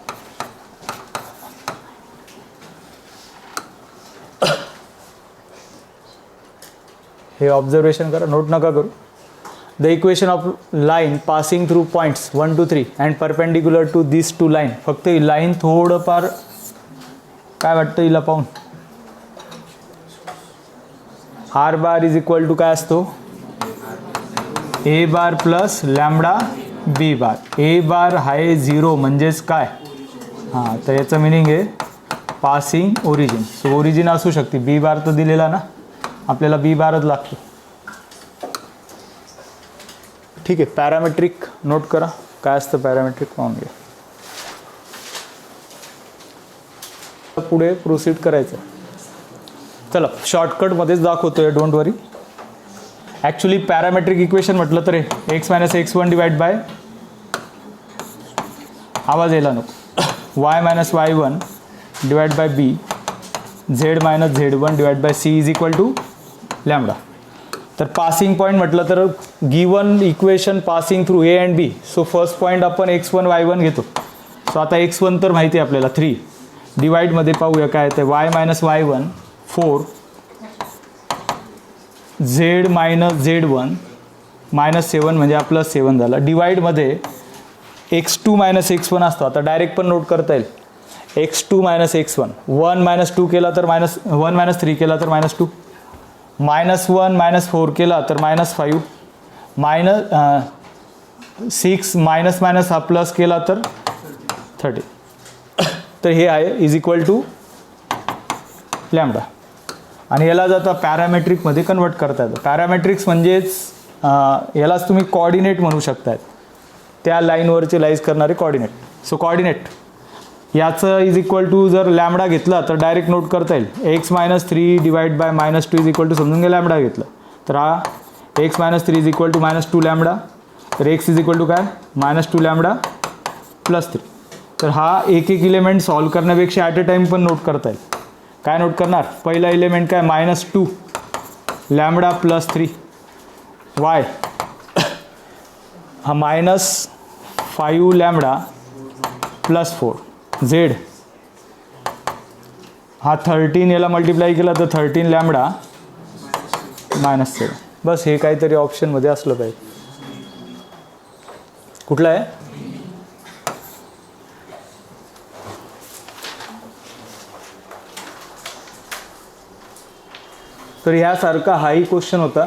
हे ऑब्झर्वेशन करा, नोट नका करू. The equation of line passing through points 1 to 3 and perpendicular to this 2 line. फक्त ही लाईन थोडंफार काय वाटतं हिला पाहून, R bar is equal to काय असतो, ए बार प्लस लॅम्बडा बी बार. ए बार आहे 0 म्हणजेच काय, हां, तर याचं मिनिंग आहे पासिंग ओरिजिन. सो ओरिजिन असू शकते, बी बार तर दिलेला ना, आपल्याला बी बारच लागतो. ठीक आहे, पॅरामेट्रिक नोट करा. काय असतं पॅरामेट्रिक पाहून घ्या. पुढे प्रोसीड करायचं. चला शॉर्टकटमध्येच दाखवतोय, don't worry. Actually parametric equation म्हटलं तर x minus x1 divide by, आवाज यायला नको, y minus y1 divide by b, z minus z1 divide by c is equal to lambda. तर पासिंग पॉईंट म्हटलं तर given equation passing through a and b. So first point आपण x1 y1 घेतो. So आता x1 तर माहिती आहे आपल्याला 3, डिवाइडमध्ये पाहूया काय ते y minus y1 4, z minus z1 minus 7 म्हणजे आपलं 7 झालं. डिवाइडमध्ये x2 मायनस x1 असतो. आता डायरेक्ट पण नोट करता येईल. x2 मायनस x1, 1 मायनस 2 केला तर मायनस 1 मायनस 3 केला तर मायनस 2, मायनस 1 मायनस 4 केला तर मायनस 5, मायनस 6 मायनस मायनस हा प्लस केला तर 30. तर हे आहे इज इक्वल टू लॅम्बडा. आणि याला जाता पॅरामेट्रिकमध्ये कन्वर्ट करता येतं. पॅरामेट्रिक्स म्हणजेच यालाच तुम्ही कॉर्डिनेट म्हणू शकतायत, त्या लाईनवरचे लाईज करणारे कॉर्डिनेट. सो कॉर्डिनेट याचं इज इक्वल टू जर लॅम्बडा घेतला तर डायरेक्ट नोट करता येईल. X minus 3 divide by minus 2 is equal to, समजून घ्या लॅम्बडा घेतलं तर हा X minus 3 is equal to minus 2 lambda. तर एक्स इज इक्वल टू काय मायनस 2 लॅम्बडा प्लस 3. तर हा एक एक इलेमेंट सॉल्व करण्यापेक्षा ॲट अ टाईम पण नोट करता येईल. काय नोट करणार, पहिला एलिमेंट काय मायनस 2 लॅम्बडा प्लस 3, वाय हा मायनस 5 लॅम्बडा प्लस 4, झेड हा 13 याला मल्टिप्लाय केला तर 13 लॅम्बडा मायनस 7. बस हे काहीतरी ऑप्शनमध्ये असलं पाहिजे. कुठलं आहे, तर ह्यासारखा हाही क्वेश्चन होता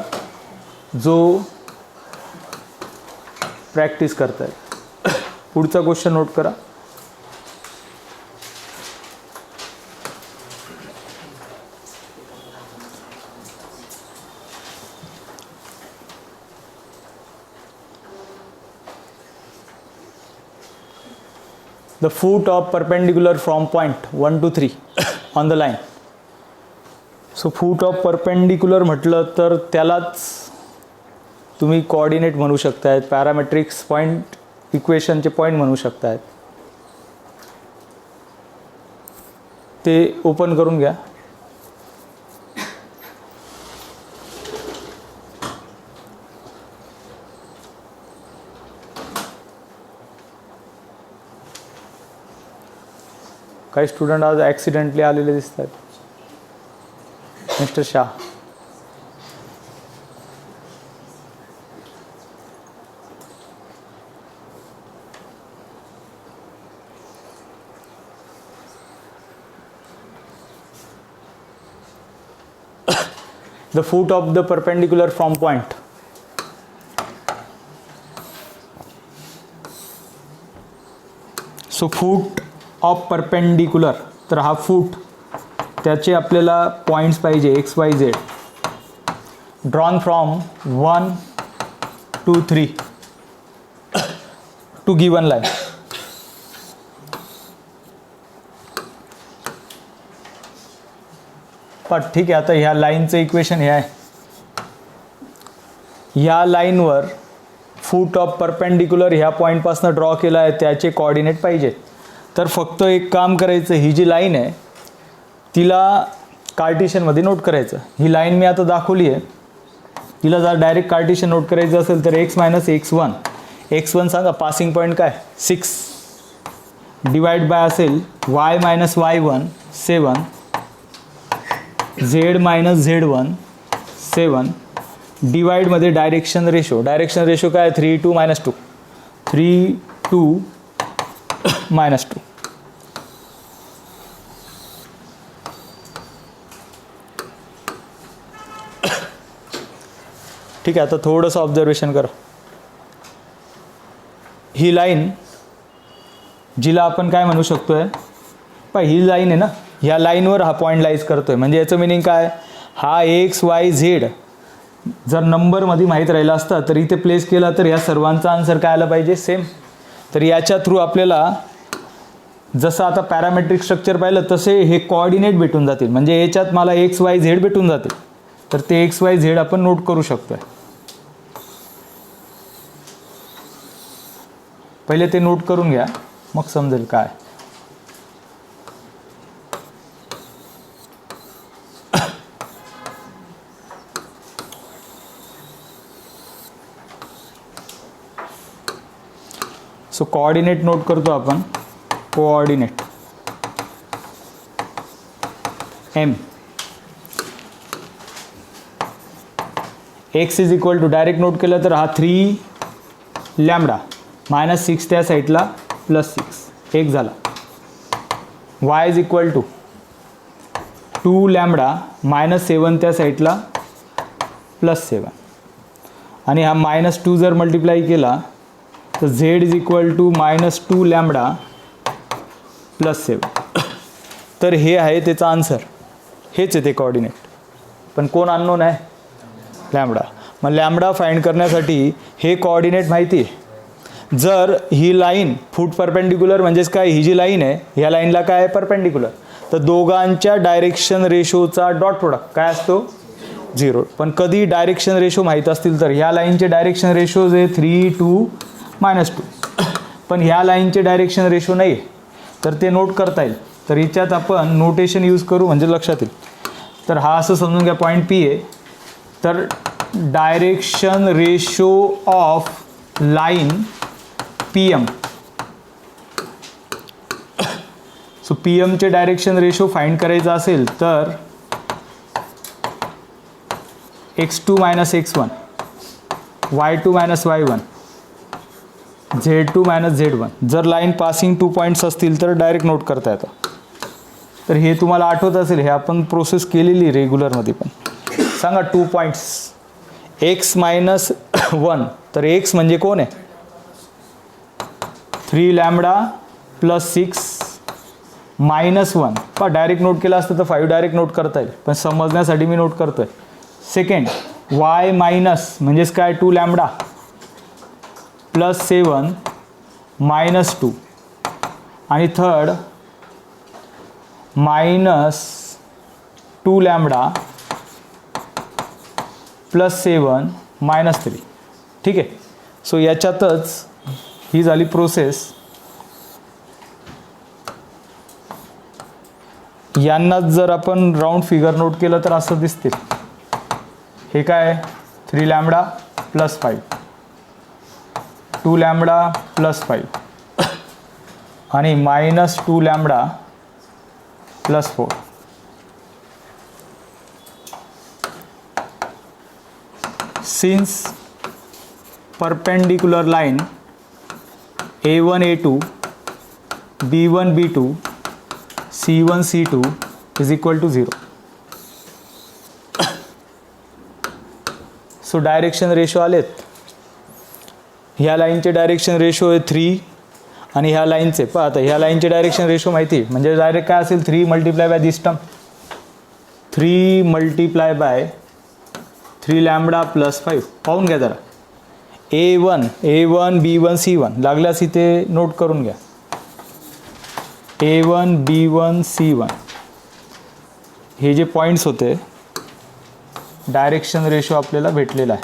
जो प्रॅक्टिस करताय. पुढचा क्वेश्चन नोट करा. The foot of perpendicular from point 1 to 3 on the line. So foot of perpendicular म्हटलं तर त्यालाच तुम्ही कोऑर्डिनेट म्हणू शकतायत, पॅरामेट्रिक्स पॉईंट इक्वेशनचे पॉईंट म्हणू शकतायत. ते ओपन करून घ्या. काही स्टुडंट आज ॲक्सिडेंटली आलेले दिसत आहेत. Mister Shah, the foot of the perpendicular from point. So foot of perpendicular, तर हा फूट त्याचे आपल्याला पॉईंट्स पाहिजे X Y Z, drawn from 1 to 3 to given line. पण ठीक आहे, आता ह्या लाईनचं इक्वेशन हे आहे. ह्या लाईनवर फूट ऑफ परपेंडिक्युलर ह्या पॉईंटपासून ड्रॉ केला आहे, त्याचे कोऑर्डिनेट पाहिजेत. तर फक्त एक काम करायचं, ही जी लाईन आहे तिला कार्टिशियनमध्ये नोट करायचं. ही लाईन मी आता दाखवली आहे, तिला जर डायरेक्ट कार्टिशियन नोट करायचं असेल तर एक्स मायनस x1 सांगा पासिंग पॉईंट काय 6 डिवाइड बाय असेल y minus y1 7, z minus z1 7, डिवाइडमध्ये डायरेक्शन रेशो काय 3 2 मायनस 2, 3 2 मायनस 2. ठीक आहे, आता थोडंसं ऑब्झर्वेशन करा. ही लाईन जिला आपण काय म्हणू शकतोय, ही लाईन आहे ना, ह्या लाईनवर हा पॉईंट लाईज करतोय. म्हणजे याचं मिनिंग काय, हा एक्स वाय झेड जर नंबरमध्ये माहीत राहिला असता तर इथे प्लेस केला तर या सर्वांचा आन्सर काय आला पाहिजे सेम. तर याच्या थ्रू आपल्याला जसं आता पॅरामेट्रिक स्ट्रक्चर पाहिलं तसे हे कोऑर्डिनेट भेटून जातील. म्हणजे याच्यात मला एक्स वाय झेड भेटून जाते, तर ते एक्स वाय झेड आपण नोट करू शकतोय. पहिले ते नोट करून घ्या, मग समजेल काय. सो कोऑर्डिनेट नोट करतो आपण. Coordinate M X is equal to direct note केलं तर हा 3 लॅम्बडा -6 त्या साईडला +6 एक झाला. Y is equal to 2 lambda -7 त्या साईडला +7 आणि हा -2 जर मल्टिप्लाय केला तर Z is equal to -2 lambda +7. तर हे आहे त्याचा आन्सर, हेच आहे ते कोऑर्डिनेट. पण कोण अननोन आहे? लॅम्बडा. मग लॅम्बडा फाइंड करण्यासाठी हे कोऑर्डिनेट माहिती आहे. जर ही लाईन फूट परपेंडिक्युलर म्हणजेच काय, ही जी लाईन आहे ह्या लाईनला काय आहे परपेंडिक्युलर, तर दोघांच्या डायरेक्शन रेशोचा डॉट प्रोडक्ट काय असतो 0. पण कधी डायरेक्शन रेशो माहीत असतील तर ह्या लाईनचे डायरेक्शन रेशोज आहे 3 2 -2. पण ह्या लाईनचे डायरेक्शन रेशो नाही आहे, तर ते नोट करता येईल. तर याच्यात आपण नोटेशन यूज करू म्हणजे लक्षात येईल. तर हा असं समजून घ्या पॉईंट पी आहे. तर direction ratio of line P M. So P एमचे डायरेक्शन रेशो फाइंड करायचा असेल तर x2 - x1 y2 - y1 z2 - z1. जर लाईन पासिंग 2 पॉईंट्स असतील तर डायरेक्ट नोट करता येतं. तर हे तुम्हाला आठवत असेल, हे आपण प्रोसेस केलेली रेग्युलरमध्ये. पण सांगा 2 पॉईंट्स x -1, तर x म्हणजे कोण आहे 3 लॅम्बडा +6 -1. पहा डायरेक्ट नोट केला असतं तर 5 डायरेक्ट नोट करता येईल, पण समजण्यासाठी मी नोट करतोय. सेकंड y मायनस म्हणजेच काय 2 लॅम्बडा +7 -2 आणि थर्ड -2 लॅम्बडा +7 -3. ठीक आहे. सो याच्यातच ही झाली प्रोसेस. यांनाच जर आपण राऊंड फिगर नोट केलं तर असं दिसतील. हे काय 3 लॅम्बडा +5 2 लॅम्बडा +5 आणि -2 lambda +4. Since perpendicular line A1 A2 B1 B2 C1 C2 is equal to 0. So direction ratio आलेत. ह्या लाईनचे डायरेक्शन रेशो आहे 3 आणि ह्या लाईनचे पहा. आता ह्या लाईनचे डायरेक्शन रेशो माहिती आहे, म्हणजे डायरेक्ट काय असेल 3 multiply by this term 3 multiply by 3 lambda +5. पाहून घ्या जरा. A1 B1 C1 लागल्यास इथे नोट करून घ्या. A1 B1 C1 हे जे पॉईंट्स होते डायरेक्शन रेशो आपल्याला भेटलेला आहे.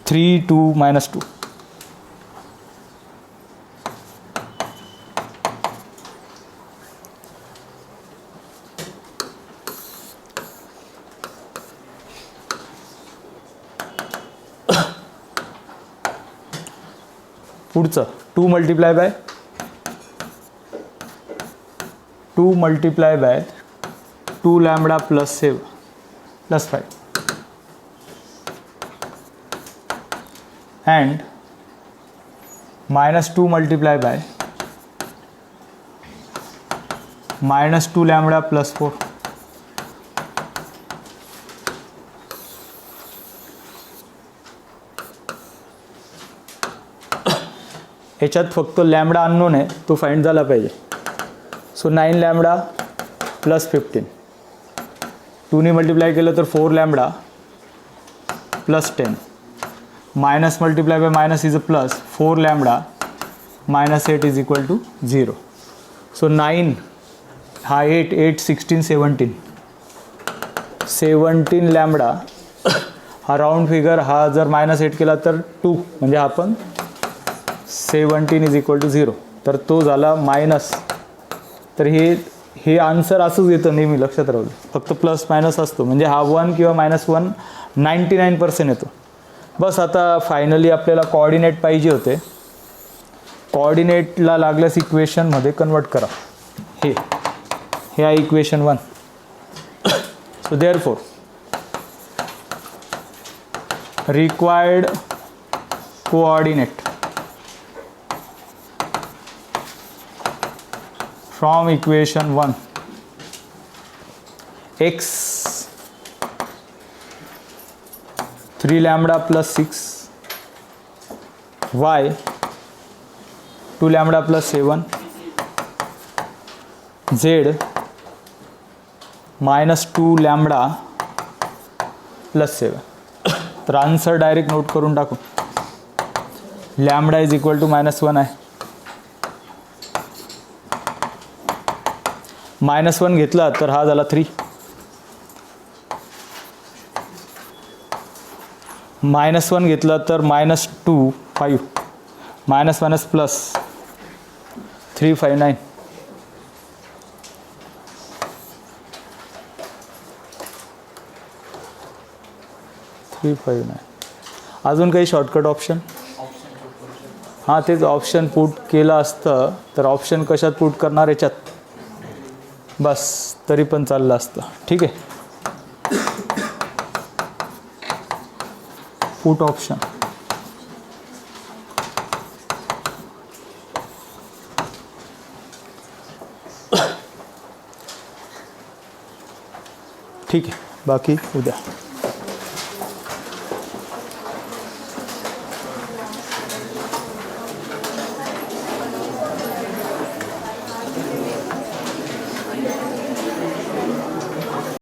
थ्री 2 -2. पुढचं 2 multiply bye 2 lambda +7 +5 and -2 multiply bye -2 lambda +4. याच्यात फक्त लॅम्बडा अननोन आहे, तो फाइंड झाला पाहिजे. So 9 lambda plus 15. 2ने मल्टिप्लाय केलं तर 4 lambda plus 10. Minus multiply by minus is a plus. 4 lambda minus 8 is equal to 0. So 9 हा 8 8 16 17. 17 लॅम्बडा हा राऊंड फिगर, हा जर मायनस 8 केला तर 2, म्हणजे हा पण 17 इज इक्वल टू 0. तर तो झाला मायनस. तर हे आन्सर असंच येतं नेहमी, लक्षात राहू दे. फक्त प्लस मायनस असतो, म्हणजे हा 1 किंवा -1 99% येतो. बस आता फायनली आपल्याला कोऑर्डिनेट पाहिजे होते. कोऑर्डिनेटला लागल्यास इक्वेशनमध्ये कन्वर्ट करा. हे आहे equation 1. So therefore required coordinate from equation 1, x 3 lambda plus 6, y 2 lambda plus 7, z -2 lambda plus 7. तर आन्सर डायरेक्ट नोट करून टाकू. लॅम्बडा इज इक्वल टू -1 आहे. -1 घेतला तर हा झाला 3. -1 घेतला तर -2 5. Minus minus plus 359. अजून काही शॉर्टकट ऑप्शन? हां, तेच ऑप्शन पुट केलं असतं तर ऑप्शन कशात पुट करणार, याच्यात बस, तरी पण चाललं असतं. ठीक आहे, पुट ऑप्शन. ठीक आहे, बाकी उद्या.